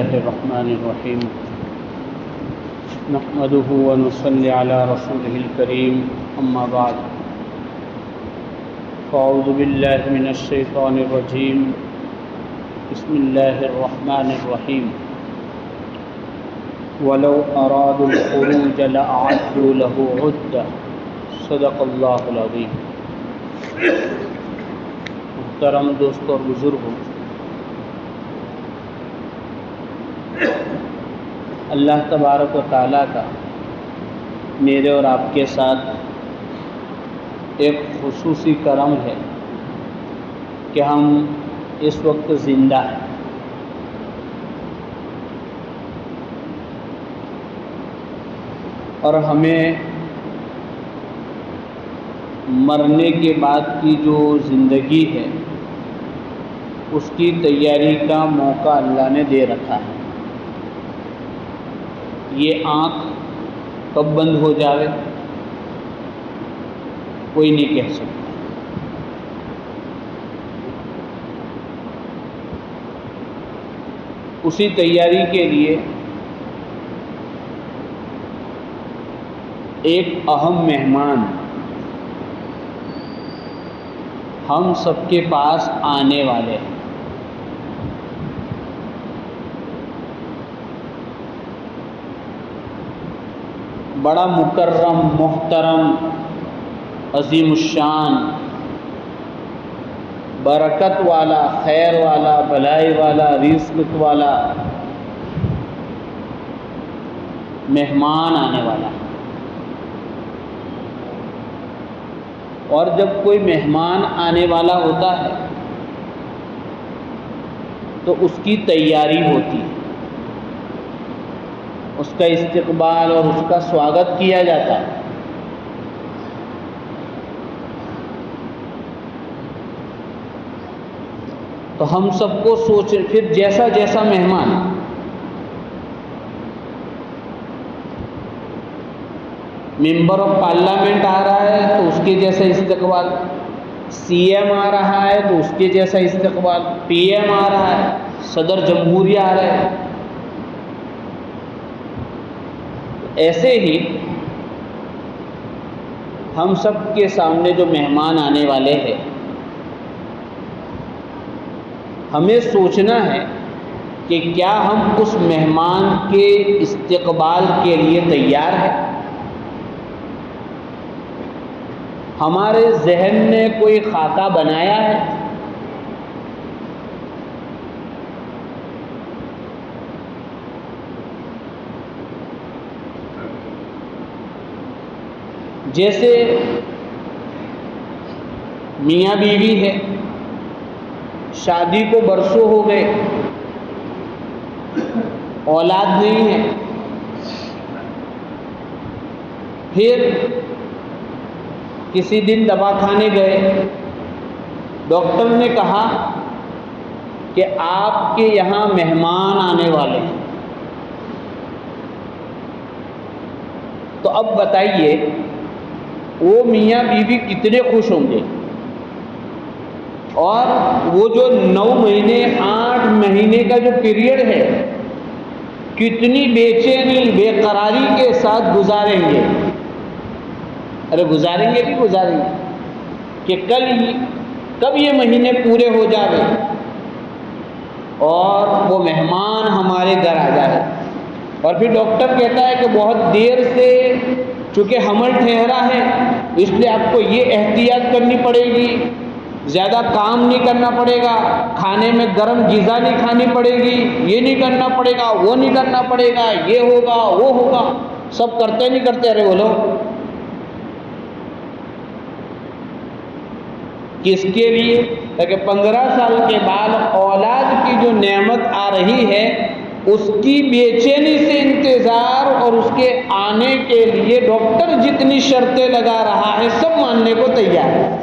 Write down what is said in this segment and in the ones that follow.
बिस्मिल्लाहिर्रहमानिर्रहीम नहमदुहु व नुसल्ली अला रसूलिहिल करीम अम्मा बाद फ़अऊज़ु बिल्लाहि मिनश शैतानिर रजीम बिस्मिल्लाहिर्रहमानिर्रहीम वलौ अरादुल खुरूज लअअद्दू लहू उद्दा सदक़ल्लाहुल अज़ीम। मुहतरम दोस्तों और बुज़ुर्गों, अल्लाह तबारक व तआला का मेरे और आपके साथ एक खुसूसी करम है कि हम इस वक्त ज़िंदा हैं। और हमें मरने के बाद की जो ज़िंदगी है उसकी तैयारी का मौका अल्लाह ने दे रखा है। ये आँख कब बंद हो जावे कोई नहीं कह सकता। उसी तैयारी के लिए एक अहम मेहमान हम सबके पास आने वाले हैं। बड़ा मुकर्रम, मुहतरम, अज़ीमुश्शान, बरकत वाला, खैर वाला, भलाई वाला, रिज़्क़ वाला मेहमान आने वाला है। और जब कोई मेहमान आने वाला होता है तो उसकी तैयारी होती है, उसका इस्तक़बाल और उसका स्वागत किया जाता है। तो हम सबको सोचें, फिर जैसा जैसा मेहमान मेंबर ऑफ पार्लियामेंट आ रहा है तो उसके जैसा इस्तक़बाल, सीएम आ रहा है तो उसके जैसा इस्तक़बाल, पीएम आ रहा है, सदर जमहूरिया आ रहा है। ऐसे ही हम सब के सामने जो मेहमान आने वाले हैं, हमें सोचना है कि क्या हम उस मेहमान के इस्तक़बाल के लिए तैयार हैं। हमारे जहन ने कोई खाका बनाया है। जैसे मियाँ बीवी है, शादी को बरसों हो गए, औलाद नहीं है, फिर किसी दिन दवाखाने गए, डॉक्टर ने कहा कि आपके यहाँ मेहमान आने वाले हैं। तो अब बताइए वो मियाँ बीवी कितने खुश होंगे। और वो जो 9 महीने 8 महीने का जो पीरियड है कितनी बेचैनी बेकरारी के साथ गुजारेंगे। अरे गुजारेंगे कि गुजारेंगे कि कब ये महीने पूरे हो जावे और वो मेहमान हमारे घर आ जाए। और फिर डॉक्टर कहता है कि बहुत देर से चूँकि हमल ठहरा है इसलिए आपको ये एहतियात करनी पड़ेगी, ज़्यादा काम नहीं करना पड़ेगा, खाने में गर्म ग़िज़ा नहीं खानी पड़ेगी, ये नहीं करना पड़ेगा, वो नहीं करना पड़ेगा, ये होगा वो होगा। सब करते नहीं करते? अरे बोलो किसके लिए? ताकि 15 साल के बाद औलाद की जो नेमत आ रही है उसकी बेचैनी से इंतज़ार और उसके आने के लिए डॉक्टर जितनी शर्तें लगा रहा है सब मानने को तैयार है।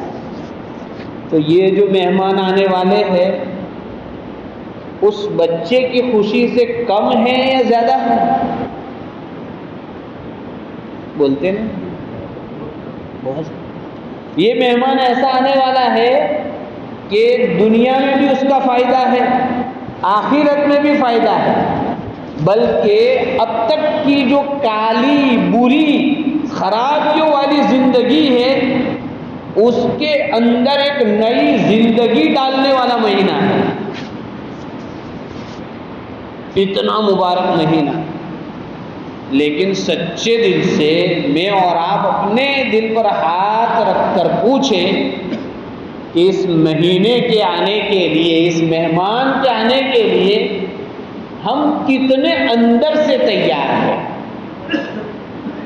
तो ये जो मेहमान आने वाले हैं उस बच्चे की खुशी से कम है या ज़्यादा है? बोलते नहीं बहुत। ये मेहमान ऐसा आने वाला है कि दुनिया में भी उसका फ़ायदा है, आखिरत में भी फ़ायदा है। बल्कि अब तक की जो काली बुरी खराबियों वाली जिंदगी है उसके अंदर एक नई जिंदगी डालने वाला महीना है। इतना मुबारक महीना, लेकिन सच्चे दिल से मैं और आप अपने दिल पर हाथ रखकर पूछें कि इस महीने के आने के लिए, इस मेहमान के आने के लिए हम कितने अंदर से तैयार हैं,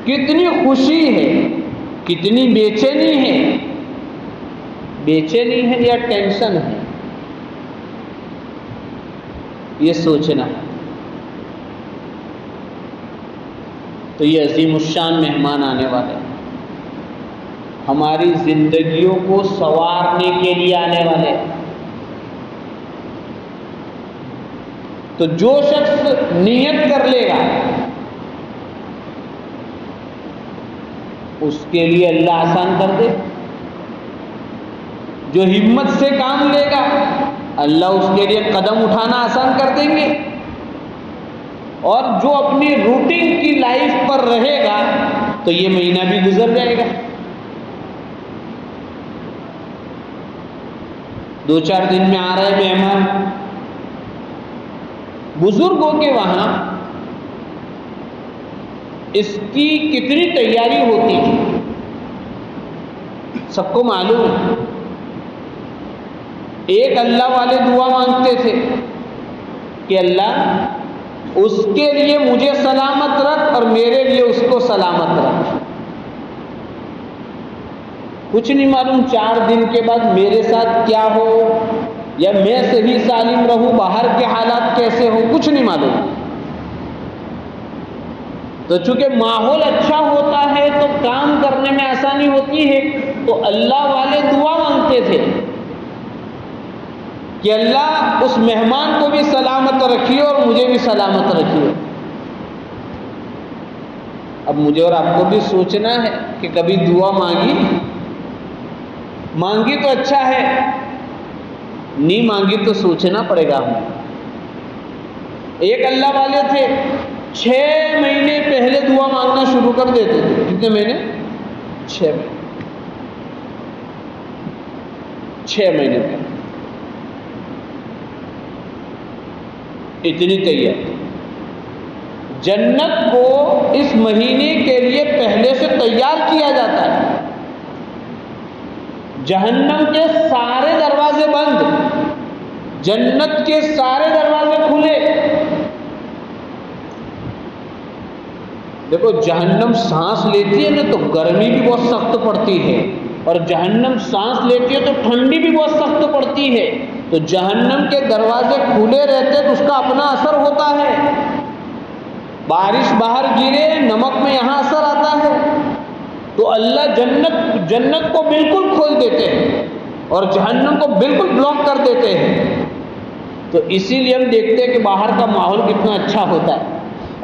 कितनी खुशी है, कितनी बेचैनी है। बेचैनी है या टेंशन है, ये सोचना है। तो ये अजीमुश्शान मेहमान आने वाले हैं, हमारी जिंदगियों को संवारने के लिए आने वाले हैं। तो जो शख्स नियत कर लेगा उसके लिए अल्लाह आसान कर दे, जो हिम्मत से काम लेगा अल्लाह उसके लिए कदम उठाना आसान कर देंगे, और जो अपनी रूटीन की लाइफ पर रहेगा तो ये महीना भी गुजर जाएगा। 2-4 दिन में आ रहे मेहमान, बुजुर्गों के वहां इसकी कितनी तैयारी होती है सबको मालूम है। एक अल्लाह वाले दुआ मांगते थे कि अल्लाह उसके लिए मुझे सलामत रख और मेरे लिए उसको सलामत रख। कुछ नहीं मालूम 4 दिन के बाद मेरे साथ क्या हो, या मैं सही सालिम रहूं, बाहर के हालात कैसे हो, कुछ नहीं मालूम। तो चूंकि माहौल अच्छा होता है तो काम करने में आसानी होती है, तो अल्लाह वाले दुआ मांगते थे कि अल्लाह उस मेहमान को भी सलामत रखिए और मुझे भी सलामत रखिए। अब मुझे और आपको भी सोचना है कि कभी दुआ मांगी तो अच्छा है, नहीं मांगी तो सोचना पड़ेगा हमें। एक अल्लाह वाले थे 6 महीने पहले दुआ मांगना शुरू कर देते थे। कितने महीने? 6 महीने। 6 महीने पहले इतनी तैयारी। जन्नत को इस महीने के लिए पहले से तैयार किया जाता है। जहन्नम के सारे दरवाजे बंद, जन्नत के सारे दरवाजे खुले। देखो जहन्नम सांस लेती है ना तो गर्मी भी बहुत सख्त पड़ती है, और जहन्नम सांस लेती है तो ठंडी भी बहुत सख्त पड़ती है। तो जहन्नम के दरवाजे खुले रहते तो उसका अपना असर होता है। बारिश बाहर गिरे, नमक में यहां असर आता है। तो अल्लाह जन्नत को बिल्कुल खोल देते हैं और जहन्नम को बिल्कुल ब्लॉक कर देते हैं। तो इसीलिए हम देखते हैं कि बाहर का माहौल कितना अच्छा होता है।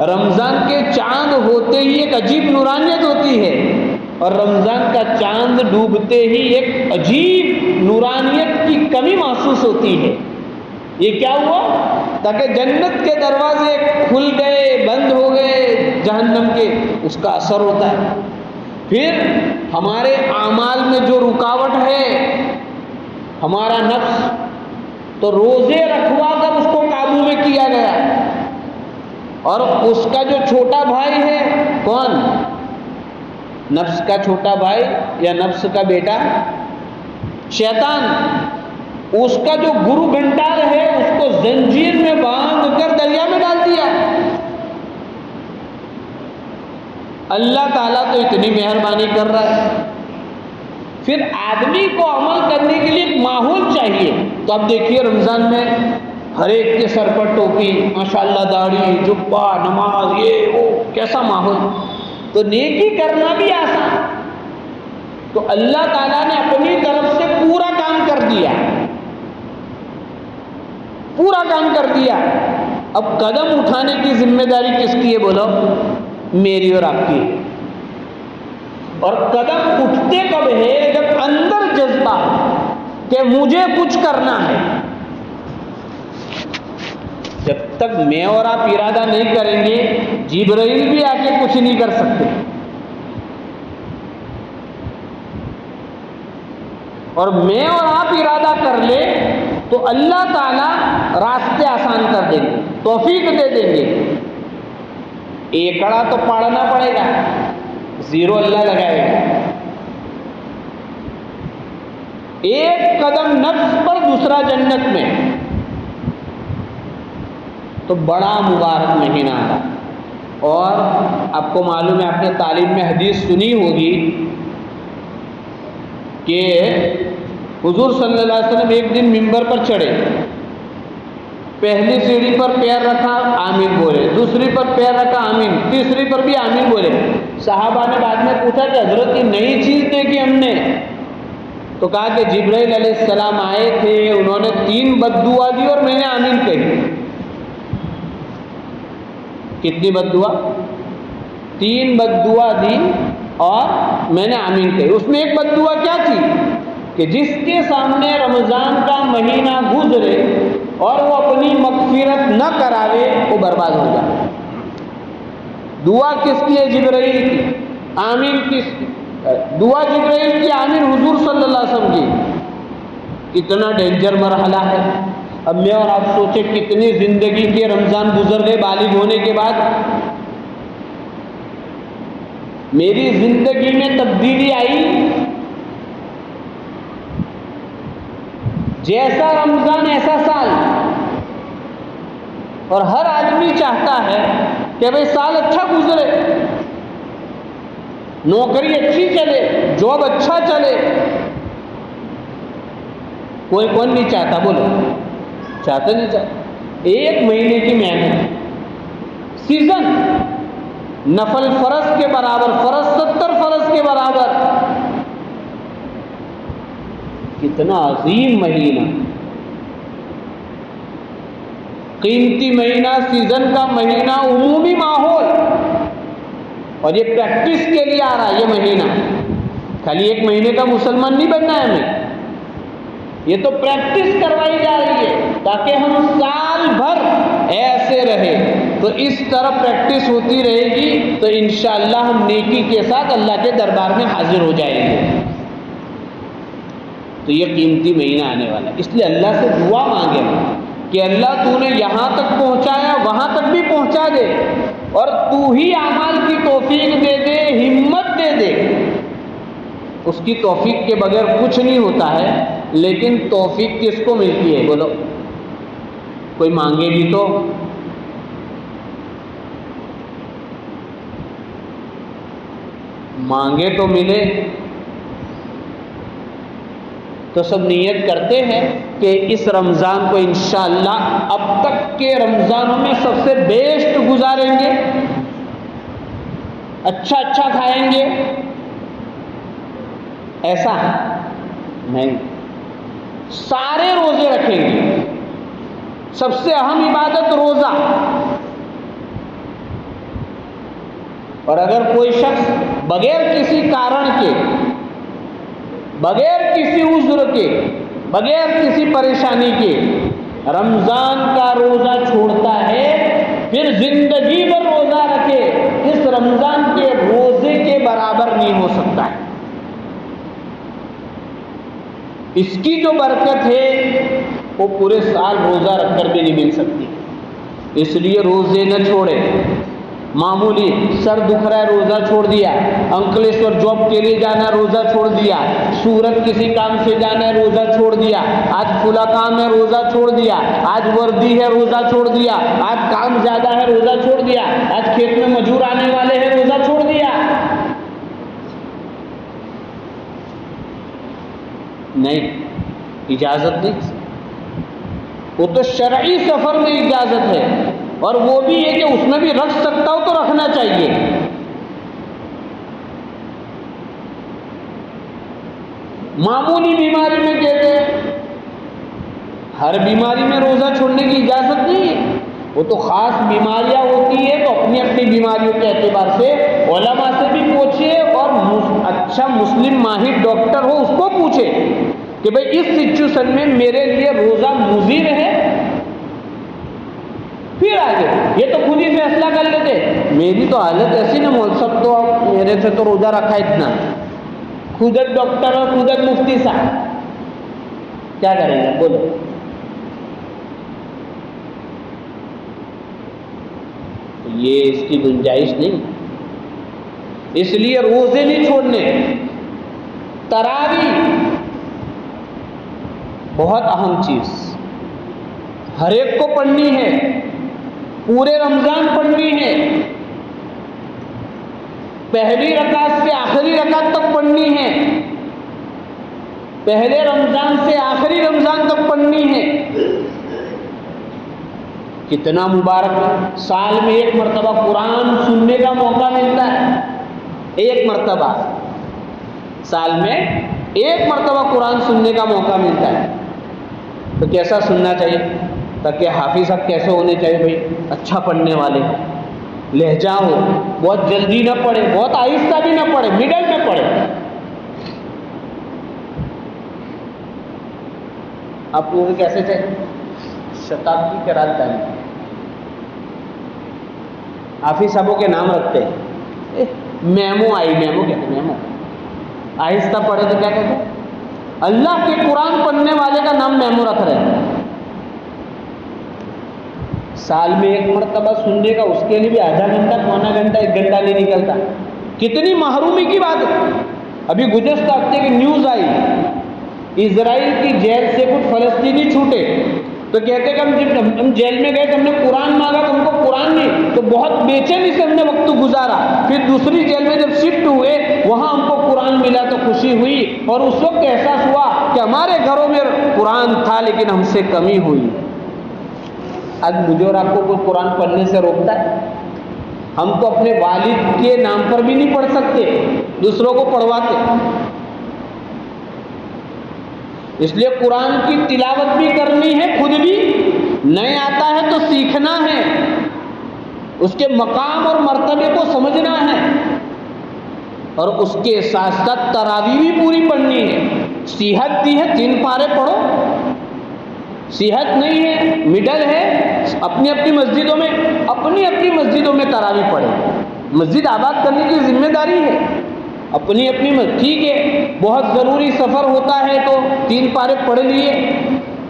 रमज़ान के चांद होते ही एक अजीब नूरानियत होती है, और रमज़ान का चांद डूबते ही एक अजीब नूरानियत की कमी महसूस होती है। ये क्या हुआ? ताकि जन्नत के दरवाजे खुल गए, बंद हो गए, जहन्नम के, उसका असर होता है। फिर हमारे आमाल में जो रुकावट है, हमारा नफ्स, तो रोजे रखवा कर उसको काबू में किया गया, और उसका जो छोटा भाई है, कौन? नफ्स का छोटा भाई या नफ्स का बेटा शैतान, उसका जो गुरु घंटार है उसको जंजीर में बांध कर दरिया में डाल दिया। अल्लाह ताला तो इतनी मेहरबानी कर रहा है। फिर आदमी को अमल करने के लिए एक माहौल चाहिए। तो अब देखिए रमज़ान में हर एक के सर पर टोपी, माशाल्लाह, दाढ़ी, जुब्बा, नमाज, ये वो, कैसा माहौल। तो नेकी करना भी आसान। तो अल्लाह ताला ने अपनी तरफ से पूरा काम कर दिया, पूरा काम कर दिया। अब कदम उठाने की जिम्मेदारी किसकी है बोलो? मेरी और आपकी। और कदम उठते कब है? जब अंदर जज्बा कि मुझे कुछ करना है। जब जब तक मैं और आप इरादा नहीं करेंगे, जिब्राइल भी आके कुछ नहीं कर सकते। और मैं और आप इरादा कर ले तो अल्लाह ताला रास्ते आसान कर देंगे, तौफीक दे देंगे। एकड़ा तो पढ़ना पड़ेगा, जीरो अल्लाह लगाएगा। एक कदम नफ्स पर, दूसरा जन्नत में, तो बड़ा मुबारक महीना है। और आपको मालूम है, आपने तालीम में हदीस सुनी होगी कि हुजूर सल्लल्लाहु अलैहि वसल्लम एक दिन मिंबर पर चढ़े, पहली सीढ़ी पर पैर रखा, आमीन बोले, दूसरी पर पैर रखा, आमीन, तीसरी पर भी आमीन बोले। सहाबा ने बाद में पूछा कि हजरत ये नई चीज़ देखी हमने, तो कहा कि जिब्राइल अलैहिस्सलाम आए थे, उन्होंने 3 बद्दुआ दी और मैंने आमीन कही। कितनी बद्दुआ? 3 बद्दुआ दी और मैंने आमीन कही। उसमें एक बद्दुआ क्या थी कि जिसके सामने रमज़ान का महीना गुजरे और वो अपनी मग़फ़िरत न करावे, वो बर्बाद हो जाए। दुआ किसकी है? जिब्राइल की। आमीन किसकी? दुआ जिब्राइल की, आमीन हुजूर सल्लल्लाहु अलैहि वसल्लम की। कितना डेंजर मरहला है। अब मैं और आप सोचे कितनी ज़िंदगी के रमज़ान गुजर गए बालिग होने के बाद। मेरी ज़िंदगी में तब्दीली आई, जैसा रमज़ान ऐसा साल। और हर आदमी चाहता है कि भाई साल अच्छा गुजरे, नौकरी अच्छी चले, जॉब अच्छा चले। कोई कौन नहीं चाहता? बोलो, चाहते नहीं चाहते? 1 महीने की मेहनत, सीजन, नफल फरज के बराबर, फरज 70 फरज के बराबर। कितना अजीम महीना, कीमती महीना, सीजन का महीना, उमूमी माहौल। और ये प्रैक्टिस के लिए आ रहा है ये महीना। खाली 1 महीने का मुसलमान नहीं बनना है हमें, ये तो प्रैक्टिस करवाई जा रही है ताकि हम साल भर ऐसे रहे। तो इस तरह प्रैक्टिस होती रहेगी तो इंशाअल्लाह हम नेकी के साथ अल्लाह के दरबार में हाजिर हो जाएंगे। तो ये कीमती महीना आने वाला है, इसलिए अल्लाह से दुआ मांगे कि अल्लाह तूने यहाँ तक पहुँचाया, वहाँ तक भी पहुँचा दे, और तू ही अमाल की तौफीक दे दे, हिम्मत दे दे। उसकी तौफीक के बगैर कुछ नहीं होता है। लेकिन तौफीक किसको मिलती है? बोलो, कोई मांगे भी तो। मांगे तो मिले। तो सब नियत करते हैं कि इस रमज़ान को इंशाअल्लाह अब तक के रमज़ानों में सबसे बेस्ट गुजारेंगे, अच्छा अच्छा खाएंगे। ऐसा नहीं, सारे रोजे रखेंगे। सबसे अहम इबादत रोज़ा। और अगर कोई शख्स बगैर किसी कारण के, बगैर किसी उज़्र के, बगैर किसी परेशानी के रमज़ान का रोज़ा छोड़ता है, फिर ज़िंदगी भर रोज़ा रखे, इस रमज़ान के रोज़े के बराबर नहीं हो सकता है। इसकी जो बरकत है वो पूरे साल रोज़ा रखकर भी नहीं मिल सकती। इसलिए रोज़े न छोड़े। मामूली सर दुख रहा है, रोज़ा छोड़ दिया। अंकलेश्वर जॉब के लिए जाना, रोज़ा छोड़ दिया। सूरत किसी काम से जाना है, रोज़ा छोड़ दिया। आज खुला काम है, रोज़ा छोड़ दिया। आज वर्दी है, रोज़ा छोड़ दिया। आज काम ज़्यादा है, रोज़ा छोड़ दिया। आज खेत में मजूर आने वाले हैं, रोज़ा छोड़ दिया। नहीं, इजाज़त नहीं। वो तो शरई सफ़र में इजाज़त है, और वो भी है कि उसमें भी रख सकता हो तो रखना चाहिए। मामूली बीमारी में कहते हैं, हर बीमारी में रोज़ा छोड़ने की इजाज़त नहीं है। वो तो ख़ास बीमारियां होती है तो अपनी अपनी बीमारियों के एतबार से उलमा से भी पूछिए, और अच्छा मुस्लिम माहिर डॉक्टर हो उसको पूछे कि भाई इस सिचुएशन में मेरे लिए रोज़ा मुज़िर है, फिर आगे ये तो खुद ही फैसला कर लेते, मेरी तो हालत ऐसी ना मौल सब तो मेरे से तो रोजा रखा इतना, खुद डॉक्टर और खुद मुफ्ती साहब, क्या करेंगे बोलो। तो ये इसकी गुंजाइश नहीं, इसलिए रोजे नहीं छोड़ने। तरावी बहुत अहम चीज, हर एक को पढ़नी है, पूरे रमजान पढ़नी है, पहली रकात से आखिरी रकात तक पढ़नी है, पहले रमजान से आखिरी रमजान तक पढ़नी है। कितना मुबारक, साल में एक मर्तबा कुरान सुनने का मौका मिलता है, एक मर्तबा साल में एक मर्तबा कुरान सुनने का मौका मिलता है। तो कैसा सुनना चाहिए, ताकि हाफिज साहब कैसे होने चाहिए भाई, अच्छा पढ़ने वाले, लहजा हो, बहुत जल्दी ना पढ़े, बहुत आहिस्ता भी ना पढ़े, मिडल में पढ़े। आप लोगों को कैसे चाहिए, शताब्दी के राजधानी हाफिज साहबों के नाम रखते हैं, मेमो आई, मेमो कहते हैं, मेमो आहिस्ता पढ़े तो क्या कहते हैं, अल्लाह के कुरान पढ़ने वाले का नाम मेमो रख रहे हैं। साल में एक मर्तबा सुनने का, उसके लिए भी आधा घंटा, पौना घंटा, 1 घंटा नहीं निकलता। कितनी महरूमी की बात है। अभी गुज़श्ता हफ्ते की न्यूज़ आई, इजराइल की जेल से कुछ फलस्तीनी छूटे, तो कहते कि हम जेल में गए तो हमने कुरान मांगा तो हमको कुरान नहीं, तो बहुत बेचैनी से हमने वक्त गुजारा। फिर दूसरी जेल में जब शिफ्ट हुए, वहाँ हमको कुरान मिला तो खुशी हुई, और उस वक्त एहसास हुआ कि हमारे घरों में कुरान था लेकिन हमसे कमी हुई। आज मुझे और आपको कोई कुरान पढ़ने से रोकता है? हम तो अपने वालिद के नाम पर भी नहीं पढ़ सकते, दूसरों को पढ़वाते। इसलिए कुरान की तिलावत भी करनी है, खुद भी नहीं आता है तो सीखना है, उसके मकाम और मर्तबे को समझना है, और उसके साथ साथ तरावी भी पूरी पढ़नी है। सेहत दी है 3 पारे पढ़ो, सेहत नहीं है, मिडल है, अपनी अपनी मस्जिदों में तरावी पढ़े। मस्जिद आबाद करने की जिम्मेदारी है, अपनी अपनी ठीक है, बहुत ज़रूरी सफ़र होता है तो 3 पारे पढ़ लिए,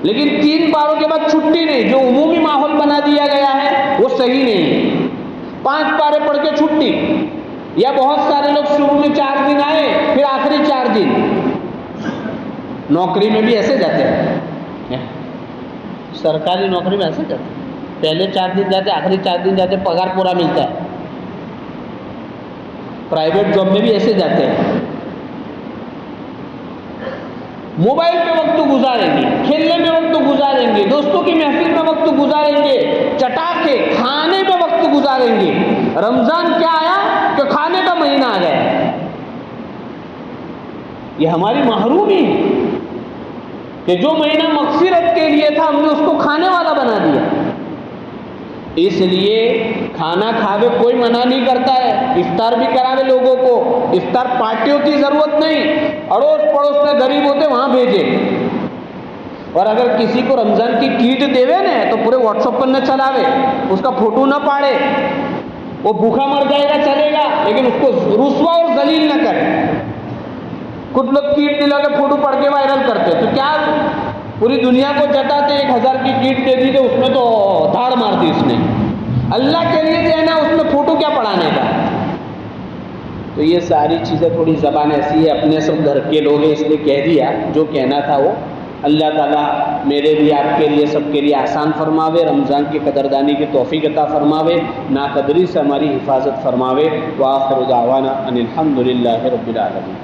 लेकिन 3 पारों के बाद छुट्टी नहीं। जो उमूमी माहौल बना दिया गया है वो सही नहीं है। 5 पारे पढ़ के छुट्टी, या बहुत सारे लोग शुरू में 4 दिन आए, फिर आखिरी 4 दिन। नौकरी में भी ऐसे जाते हैं, सरकारी नौकरी में ऐसे जाते हैं, पहले 4 दिन जाते, आखिरी 4 दिन जाते, पगार पूरा मिलता है। प्राइवेट जॉब में भी ऐसे जाते हैं। मोबाइल पे वक्त गुजारेंगे, खेलने में वक्त गुजारेंगे, दोस्तों की महफिल में वक्त गुजारेंगे, चटाके खाने में वक्त गुजारेंगे। रमजान क्या आया कि खाने का महीना आ गया। ये हमारी महरूमी है कि जो महीना मग़फ़िरत के लिए था, हमने उसको खाने वाला बना दिया। इसलिए खाना खावे कोई मना नहीं करता है, इफ्तार भी करावे लोगों को, इफ्तार पार्टियों की ज़रूरत नहीं, अड़ोस पड़ोस में गरीब होते वहाँ भेजे। और अगर किसी को रमज़ान की कीट देवे ना तो पूरे व्हाट्सएप पर न चलावे, उसका फोटो न पाड़े, वो भूखा मर जाएगा चलेगा, लेकिन उसको रुस्वा और जलील न करे। कुछ लोग कीट दिला के फोटो पढ़ के वायरल करते, तो क्या पूरी दुनिया को जताते 1000 की कीट दे दी तो उसमें तो धाड़ मार दी इसने। अल्लाह के लिए देना, उसमें फोटो क्या पढ़ाने का। तो ये सारी चीज़ें, थोड़ी ज़बान ऐसी है, अपने सब घर के लोग हैं इसलिए कह दिया जो कहना था वो। अल्लाह ताला मेरे लिए, आपके लिए, सबके लिए आसान फरमावे, रमज़ान की कदरदानी की तौफ़ीक़ अता फरमावे, नाक़दरी से हमारी हिफाजत फरमावे। व आखिर दावाना अनिल हम्दुलिल्लाहि रब्बिल आलमीन।